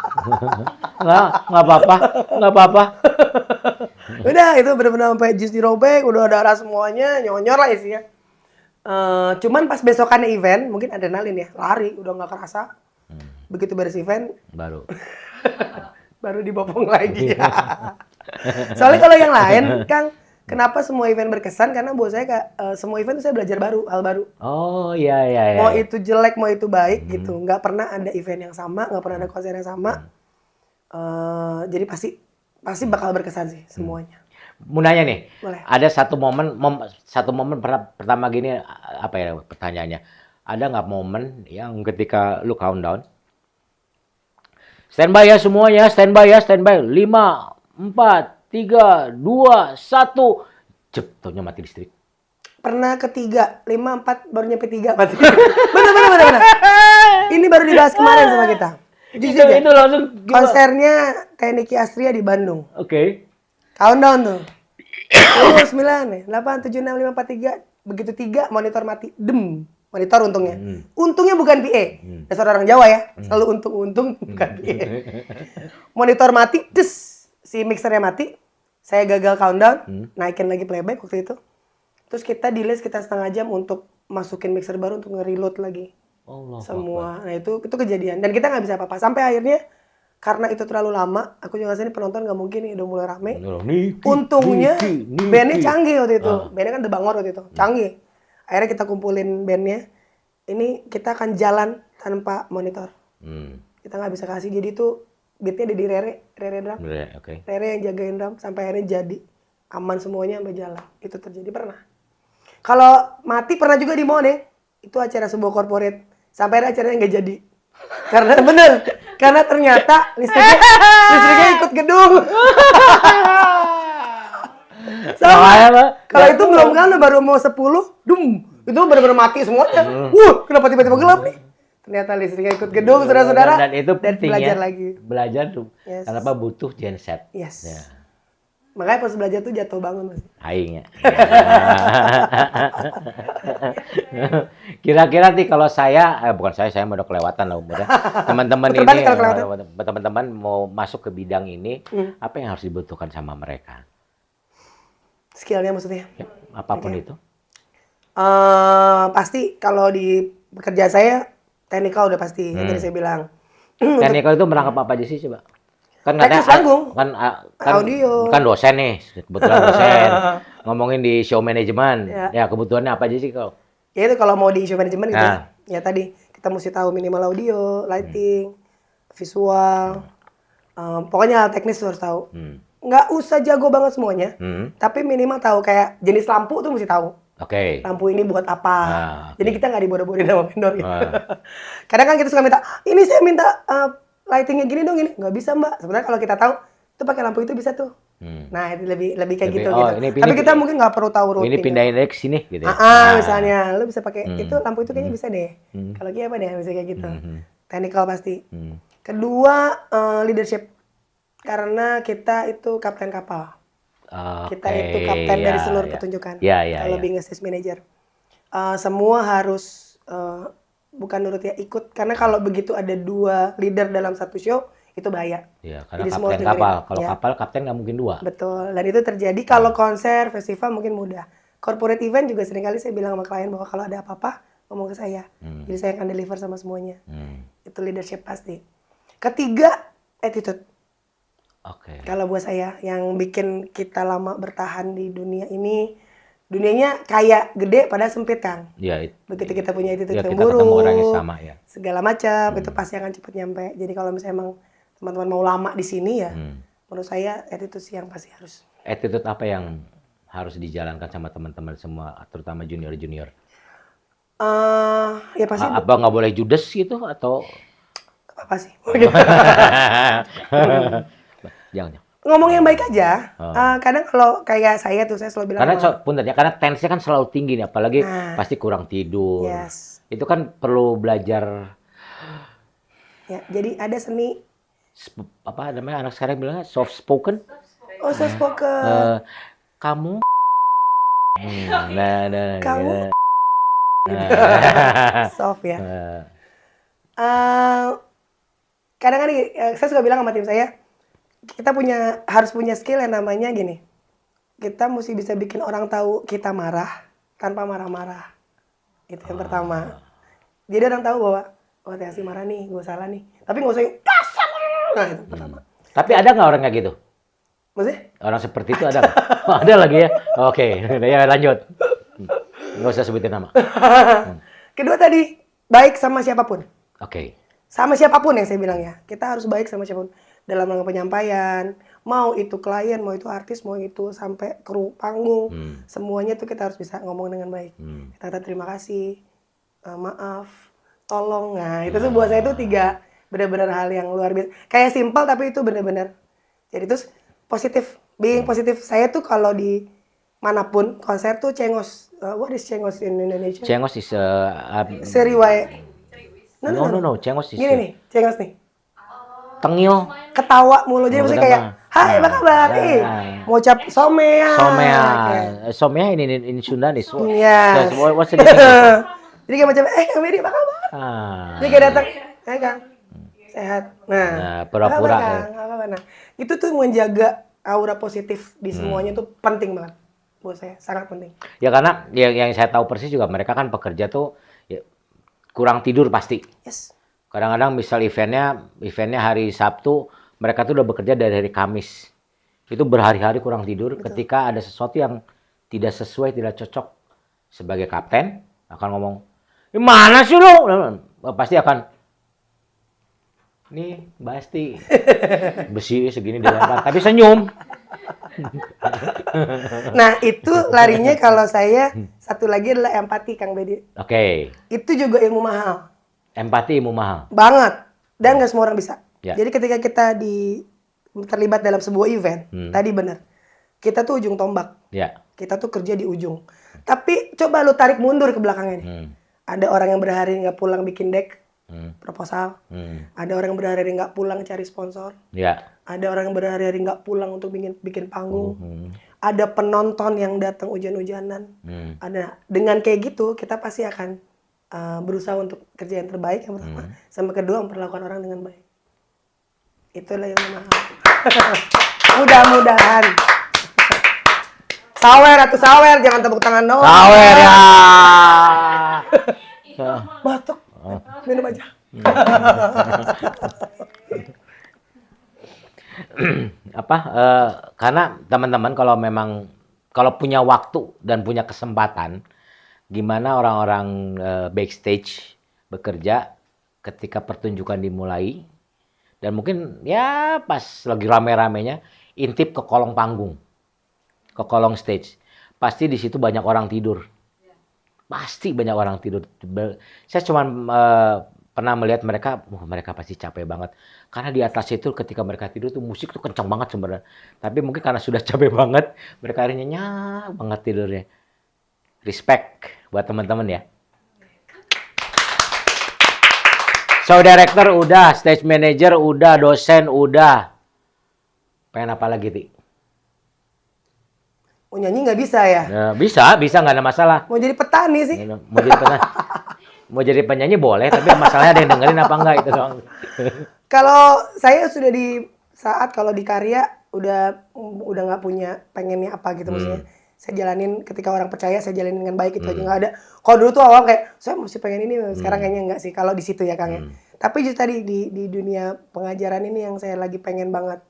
Nggak apa-apa. Udah, itu bener-bener sampai jus dirobek, udah darah semuanya, nyonyor lah isinya. Cuman pas besokannya event, mungkin adrenalin ya, lari udah nggak kerasa. Begitu beres event, Baru. baru dibopong lagi. Soalnya kalau yang lain, Kang, kenapa semua event berkesan? Karena buat saya semua event tuh saya belajar hal baru. Oh iya iya iya. Mau itu jelek, mau itu baik gitu. Nggak pernah ada event yang sama, nggak pernah ada konser yang sama. Jadi pasti bakal berkesan sih semuanya. Mau nanya nih, Boleh. ada satu momen pertama gini, apa ya pertanyaannya? Ada nggak momen yang ketika lu countdown, standby ya semuanya, standby ya, standby. 5, 4, 3, 2, 1, cep, taunya mati listrik. Pernah ketiga, 5, 4, baru nyampe 3. Bener. Ini baru dibahas kemarin sama kita. Jujur aja. Itu langsung gimana? Konsernya TNI Astria di Bandung. Oke. Countdown tuh. 10, 9, 8, 7, 6, 5, 4, 3. Begitu 3, monitor mati. Dem. Monitor untungnya. Untungnya bukan PA. Dasar orang Jawa ya. Selalu untung bukan PA. Monitor mati, des. Si mixernya mati. Saya gagal countdown. Naikin lagi playback waktu itu. Terus kita delay sekitar setengah jam untuk masukin mixer baru untuk nge-reload lagi. Allah Semua. Nah itu kejadian. Dan kita nggak bisa apa-apa. Sampai akhirnya karena itu terlalu lama, aku juga ngerasa ini penonton nggak mungkin nih udah mulai rame. Untungnya bandnya canggih waktu itu. Bandnya kan The Bangor waktu itu. Canggih. Akhirnya kita kumpulin bandnya. Ini kita akan jalan tanpa monitor. Kita nggak bisa kasih. Jadi itu beatnya ada di Rere drum. Okay. Rere yang jagain drum sampai akhirnya jadi. Aman semuanya sampai jalan. Itu terjadi pernah. Kalau mati pernah juga di Mone. Itu acara sebuah corporate. Sampai akhirnya acaranya nggak jadi. Karena bener. Karena ternyata listriknya ikut gedung. Kalau itu belum kan baru mau 10, itu benar-benar mati semuanya. Kenapa tiba-tiba gelap nih? Ternyata listriknya ikut gedung, saudara-saudara. Dan itu penting belajar ya. lagi. Belajar tuh. Kenapa butuh genset? Yes. Ya. Makanya pas belajar tuh jatuh bangun Mas. Aing ya. Kira-kira nih kalau bukan saya udah kelewatan lah umurnya. Teman-teman ini, teman-teman mau masuk ke bidang ini, apa yang harus dibutuhkan sama mereka? Skillnya maksudnya? Ya, apapun itu. Pasti kalau di pekerjaan saya, technical udah pasti, yang tadi saya bilang. Technical itu merangkap apa aja sih coba? Kan teknis panggung, kan audio. Kan dosen nih, kebetulan dosen. Ngomongin di show management. Ya kebutuhannya apa aja sih kalau? Ya itu kalau mau di show management gitu. Ya tadi kita mesti tahu minimal audio, lighting, visual. Pokoknya teknis harus tahu. Nggak usah jago banget semuanya. Tapi minimal tahu kayak jenis lampu tuh mesti tahu. Oke. Lampu ini buat apa? Jadi kita nggak dibodoh-bodohin sama vendor gitu. Kadang kan kita suka minta, ini saya minta lightingnya gini dong, ini nggak bisa mbak. Sebenarnya kalau kita tahu itu pakai lampu itu bisa tuh. Nah itu lebih kayak gitu. Tapi kita mungkin nggak perlu tahu routing. Ini pindahin dari sini gitu. Misalnya, lu bisa pakai itu lampu itu kayaknya bisa deh. Kalau kia apa deh bisa kayak gitu. Technical pasti. Kedua leadership, karena kita itu kapten kapal. Kita itu kapten dari seluruh pertunjukan. Kalau being a stage manager, semua harus bukan nurut ya, ikut. Karena kalau begitu ada 2 leader dalam satu show, itu bahaya. Iya, karena kapten kapal. Kalau kapal, kapten nggak mungkin 2. Betul, dan itu terjadi kalau konser, festival mungkin mudah. Corporate event juga seringkali saya bilang sama klien bahwa kalau ada apa-apa, ngomong ke saya. Jadi saya akan deliver sama semuanya. Itu leadership pasti. Ketiga, attitude. Kalau buat saya, yang bikin kita lama bertahan di dunia ini, dunianya kayak gede padahal sempit Kang. Iya. Begitu kita punya itu cemburu, segala macam itu pasti akan cepet nyampe. Jadi kalau misalnya emang teman-teman mau lama di sini ya, menurut saya attitude sih yang pasti harus. Attitude apa yang harus dijalankan sama teman-teman semua, terutama junior-junior? Ya pasti. Apa nggak boleh judes gitu atau? Apa sih? Jangan. Ngomong yang baik aja. Kadang kalau kayak saya tuh saya selalu bilang. Karena tensinya kan selalu tinggi nih, apalagi pasti kurang tidur. Itu kan perlu belajar. Ya, jadi ada seni. Apa namanya anak sekarang bilangnya soft spoken? Oh, soft spoken. Kamu. Kamu. Soft ya. Kadang-kadang saya suka bilang sama tim saya, kita harus punya skill yang namanya gini. Kita mesti bisa bikin orang tahu kita marah tanpa marah-marah. Itu yang pertama. Jadi orang tahu bahwa oh Teh Asih marah nih, gue salah nih. Tapi nggak usah yang dasar. Nah itu pertama. Tapi ada nggak orang kayak gitu? Maksudnya? Orang seperti itu ada nggak? Oh, ada lagi ya? Oke, ya lanjut. Nggak usah sebutin nama. Kedua tadi, baik sama siapapun. Oke. Sama siapapun yang saya bilang ya. Kita harus baik sama siapapun. Dalam rangka penyampaian, mau itu klien, mau itu artis, mau itu sampai kru panggung. Semuanya tuh kita harus bisa ngomong dengan baik. Kita kata terima kasih, maaf, tolong. Nah itu tuh buat saya itu 3 benar-benar hal yang luar biasa. Kayak simpel tapi itu benar-benar. Jadi terus positif, being positif. Saya tuh kalau di manapun konser tuh cengos. What is cengos in Indonesia? Cengos is Seriwaye. no. Cengos is Gini nih, cengos nih. tengil. Ketawa mulu. Jadi maksudnya kayak, hai apa kabar? Ih, mau cap somea. Somea. Kayak, Somea in Sundanese. Yes. What's the difference? Jadi kayak macam, Kang Bedi apa kabar? Jadi kayak datang, hai Kang, sehat. Nah, pura-pura. apa kabar, Kang? Apa kabar? Nah, itu tuh menjaga aura positif di semuanya tuh penting banget. Buat saya, sangat penting. Ya karena yang saya tahu persis juga mereka kan pekerja tuh ya, kurang tidur pasti. Yes. Kadang-kadang misal eventnya hari Sabtu, mereka tuh udah bekerja dari hari Kamis. Itu berhari-hari kurang tidur. Betul. Ketika ada sesuatu yang tidak sesuai, tidak cocok sebagai kapten, akan ngomong, mana sih lu? Pasti akan, nih Basti, besi segini dilempar, tapi senyum. Nah itu larinya kalau saya, satu lagi adalah empati Kang Bedi. Oke. Itu juga ilmu mahal. Empati ilmu mahal. Banget. Dan nggak semua orang bisa. Ya. Jadi ketika kita terlibat dalam sebuah event, tadi benar. Kita tuh ujung tombak. Ya. Kita tuh kerja di ujung. Tapi coba lu tarik mundur ke belakangnya nih. Ada orang yang berhari nggak pulang bikin deck, proposal. Ada orang yang berhari nggak pulang cari sponsor. Ya. Ada orang yang berhari-hari nggak pulang untuk bikin panggung. Ada penonton yang datang hujan-hujanan. Ada. Dengan kayak gitu, kita pasti akan berusaha untuk kerja yang terbaik yang pertama. Sama kedua, memperlakukan orang dengan baik. Itulah yang mahal. Mudah-mudahan. Sawer atau sawer, jangan tepuk tangan doang. Sawer ya. Batuk. Minum aja. Karena teman-teman kalau punya waktu dan punya kesempatan, gimana orang-orang backstage bekerja ketika pertunjukan dimulai, dan mungkin ya pas lagi rame-ramenya intip ke kolong panggung, ke kolong stage, pasti di situ banyak orang tidur. Pasti banyak orang tidur. Saya cuma pernah melihat mereka pasti capek banget. Karena di atas itu ketika mereka tidur tuh musik tuh kencang banget sebenarnya. Tapi mungkin karena sudah capek banget, mereka akhirnya nyenyak banget tidurnya. Respect buat teman-teman ya. Show director udah, stage manager udah, dosen udah. Pengen apa lagi, Ti? Mau nyanyi nggak bisa ya? Ya, bisa nggak ada masalah. Mau jadi petani sih. Mau jadi penyanyi boleh, tapi masalahnya ada yang dengerin apa enggak itu doang. Kalau saya sudah di saat kalau di karya udah nggak punya pengennya apa gitu maksudnya. Saya jalanin ketika orang percaya, saya jalanin dengan baik itu aja nggak ada. Kalau dulu tuh awal kayak saya masih pengen ini, sekarang kayaknya enggak sih kalau di situ ya Kang ya. Tapi justru tadi di dunia pengajaran ini yang saya lagi pengen banget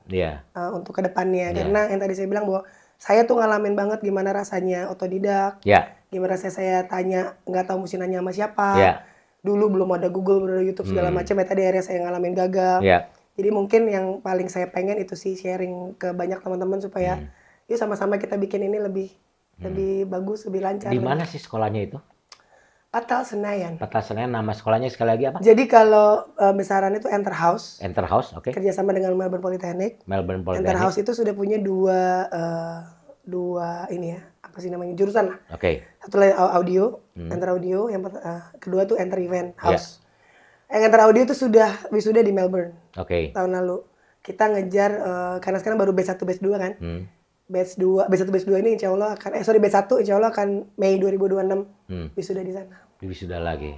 untuk kedepannya karena yang tadi saya bilang bahwa saya tuh ngalamin banget gimana rasanya otodidak. Gimana rasanya saya tanya, nggak tahu mesti nanya sama siapa. Dulu belum ada Google, belum ada YouTube segala macam. Ya tadi akhirnya saya ngalamin gagal. Jadi mungkin yang paling saya pengen itu sih sharing ke banyak teman-teman supaya yuk sama-sama kita bikin ini lebih bagus, lebih lancar. Di mana sih sekolahnya itu? Patal Senayan. Patal Senayan, nama sekolahnya sekali lagi apa? Jadi kalau besaran itu Enter House. Enter House, oke. Kerjasama dengan Melbourne Polytechnic. Enter House itu sudah punya dua ini ya, apa sih namanya, jurusan lah. Satu lagi audio, Enter Audio. Yang kedua tuh Enter Event House. Yang Enter Audio itu sudah wisuda di Melbourne. Tahun lalu. Kita ngejar karena sekarang baru batch 1 batch 2 kan. Batch 1 batch 2 ini insya Allah akan batch 1 insya Allah akan Mei 2026 wisuda di sana. Wisuda lagi.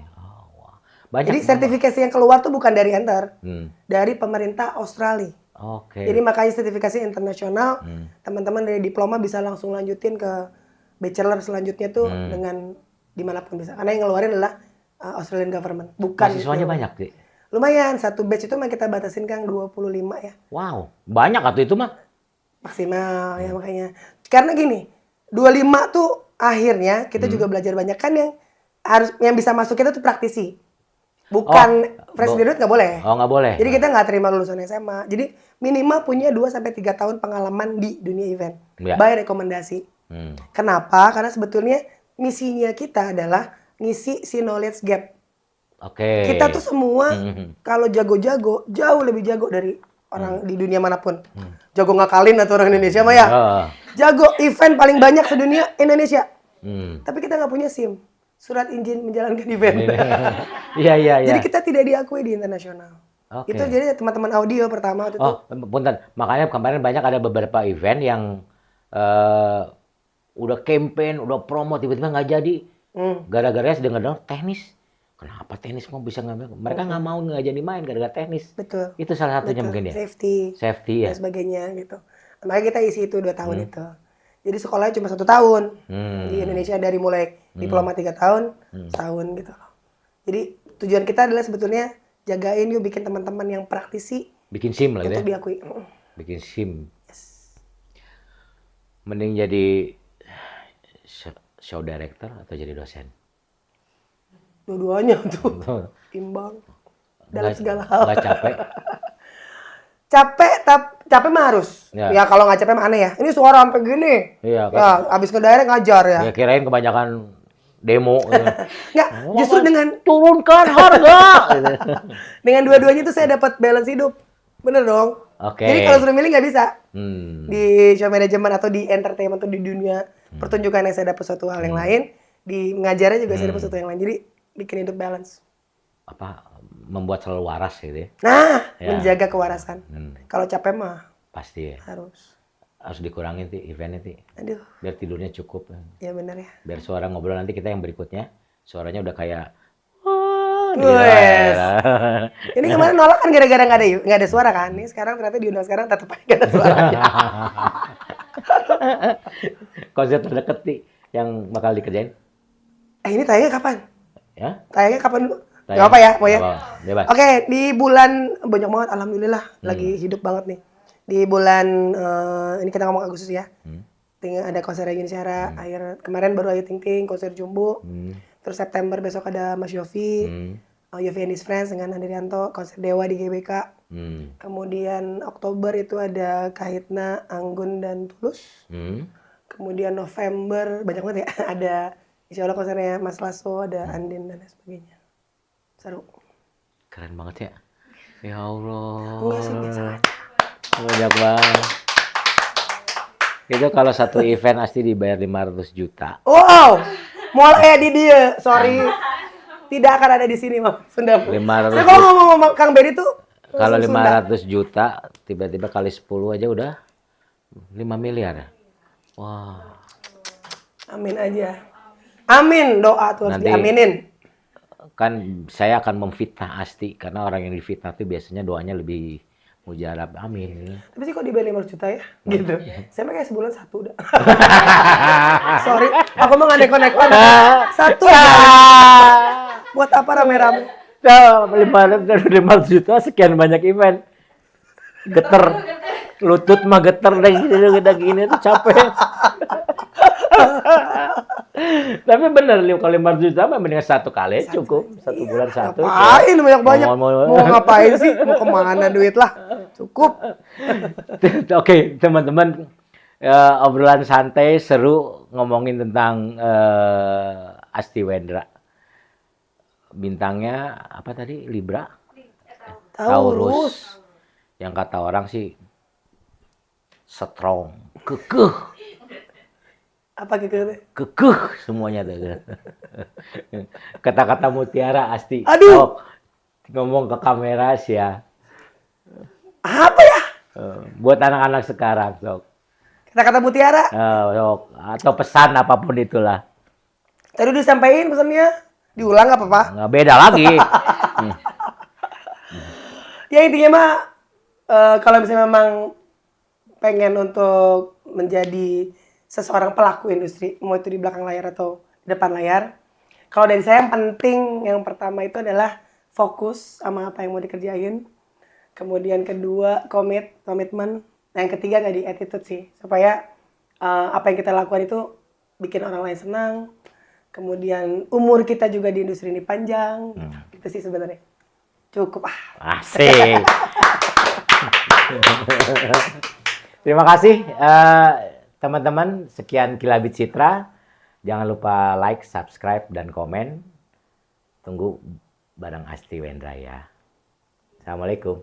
Jadi sertifikasi yang keluar tuh bukan dari Enter, dari pemerintah Australia. Jadi makanya sertifikasi internasional, teman-teman dari diploma bisa langsung lanjutin ke bachelor selanjutnya tuh dimanapun bisa. Karena yang ngeluarin adalah Australian government, bukan. Mahasiswanya banyak sih. Lumayan, satu batch itu mah kita batasin Kang 25 ya. Wow, banyak atau itu mah? Maksimal ya makanya. Karena gini, 25 tuh akhirnya kita juga belajar banyak kan yang bisa masuk kita tuh praktisi. Bukan fresh graduate nggak boleh. Oh, nggak boleh. Jadi kita nggak terima lulusan SMA. Jadi minimal punya 2-3 tahun pengalaman di dunia event. Ya. By rekomendasi. Kenapa? Karena sebetulnya misinya kita adalah ngisi si knowledge gap. Oke. Kita tuh semua kalau jago-jago, jauh lebih jago dari orang di dunia manapun. Jago ngakalin atau orang Indonesia mah ya. Jago event paling banyak sedunia Indonesia. Tapi kita nggak punya SIM. Surat izin menjalankan event. Iya. Jadi kita tidak diakui di internasional. Oke. Itu jadi teman-teman audio pertama waktu itu. Oh, punten. Makanya kemarin banyak ada beberapa event yang udah campaign, udah promo, tiba-tiba nggak jadi. Gara-gara dengar teknis. Kenapa tenis mau bisa ngambil? Mereka nggak mau nggak jadi main gara-gara teknis. Betul. Itu salah satunya mungkin ya. Safety ya. dan sebagainya gitu. Makanya kita isi itu 2 tahun itu. Jadi sekolahnya cuma 1 tahun. Di Indonesia dari mulai diploma 3 tahun, setahun gitu loh. Jadi tujuan kita adalah sebetulnya jagain yuk bikin teman-teman yang praktisi. Bikin SIM lah gitu untuk ya. diakui. Bikin SIM. Mending jadi show director atau jadi dosen? Dua-duanya tuh imbang dalam segala hal. Nggak capek? Capek mah harus. Ya kalau nggak capek mah aneh ya. Ini suara sampai gini. Iya. Ya abis ngedirect ngajar ya. Ya kirain kebanyakan demo. Nggak, justru dengan turunkan harga. dengan dua-duanya itu saya dapat balance hidup. Bener dong. Oke. Jadi kalau suruh milih nggak bisa. Di show management atau di entertainment atau di dunia pertunjukan yang saya dapat suatu hal yang lain. Di ngajarnya juga saya dapat suatu yang lain. Jadi bikin hidup balance. Membuat selalu waras gitu ya. Nah, menjaga kewarasan. Kalau capek mah pasti ya. Harus dikurangin sih eventnya sih. Aduh. Biar tidurnya cukup. Ya benar ya. Biar suara ngobrol nanti kita yang berikutnya suaranya udah kayak Ini kemarin nolak kan gara-gara nggak ada suara kan. Ini sekarang ternyata diundang sekarang tetap aja nggak ada suaranya. Konser terdekat nih yang bakal dikerjain. Ini tayangnya kapan? Ya? Tayangnya kapan dulu? Gak apa ya, mau ya? Bebas. Oke, di bulan banyak banget, alhamdulillah, lagi hidup banget nih. Di bulan ini kita ngomong Agustus ya. Tinggal ada konser Yuni Syara, kemarin baru Ayu Ting Ting, konser Jumbo. Terus September besok ada Mas Yofi, Yofi and his Friends dengan Andrianto, konser Dewa di GBK. Kemudian Oktober itu ada Kahitna, Anggun dan Tulus. Kemudian November banyak banget ya, ada insya Allah konsernya Mas Lasso, ada Andin dan lain sebagainya. Seru. Keren banget ya. Ya Allah. Enggak sih, biasa aja. Banyak banget. Itu kalau satu event pasti dibayar 500 juta. Wow, mulai di dia, sorry. Tidak akan ada di sini, Mam. Sunda. 500 Saya kalau ngomong Kang Beri tuh kalau 500 juta tiba-tiba kali 10 aja udah 5 miliar. Wah. Amin aja. Amin, doa tuh harus diaminin. Kan saya akan memfitnah Asti karena orang yang difitnah itu biasanya doanya lebih mujarab. Amin. Tapi sih kok dibayar 500 juta ya? Gitu. Saya mah kayak sebulan 1 udah. Sorry, aku mau nggak neko-neko. 1 aja. Buat apa rame-rame? 500 juta sekian banyak event. Geter. Lutut mah geter udah gini tuh capek. Tapi bener kalau 500 juta mah mendingan 1 kali cukup. 1 bulan 1. Ngapain banyak-banyak? Mau ngapain sih? Mau kemana duit lah? Cukup. Oke, teman-teman. Obrolan santai seru ngomongin tentang Asti Wendra. Bintangnya apa tadi? Libra? Taurus. Yang kata orang sih strong, kekeh. Apa gitu? Kekeh semuanya tuh. Kata-kata mutiara Asti. Aduh. Ngomong ke kamera sih ya. Apa ya? Buat anak-anak sekarang, Sok. Kata-kata mutiara. Sok. Atau pesan apapun itulah. Tadi udah disampaikan pesannya. Diulang nggak apa-apa? Nggak beda lagi. Ya intinya mah kalau misalnya memang pengen untuk menjadi seseorang pelaku industri, mau itu di belakang layar atau di depan layar, Kalau dari saya yang penting, yang pertama itu adalah fokus sama apa yang mau dikerjain. Kemudian kedua, komitmen. Nah, yang ketiga tadi attitude sih, supaya apa yang kita lakukan itu bikin orang lain senang. Kemudian umur kita juga di industri ini panjang. Itu sih sebenarnya. Cukup ah. Asik. Terima kasih teman-teman. Sekian Kilabit Citra. Jangan lupa like, subscribe, dan komen. Tunggu bareng Asti Wendra ya. Assalamualaikum.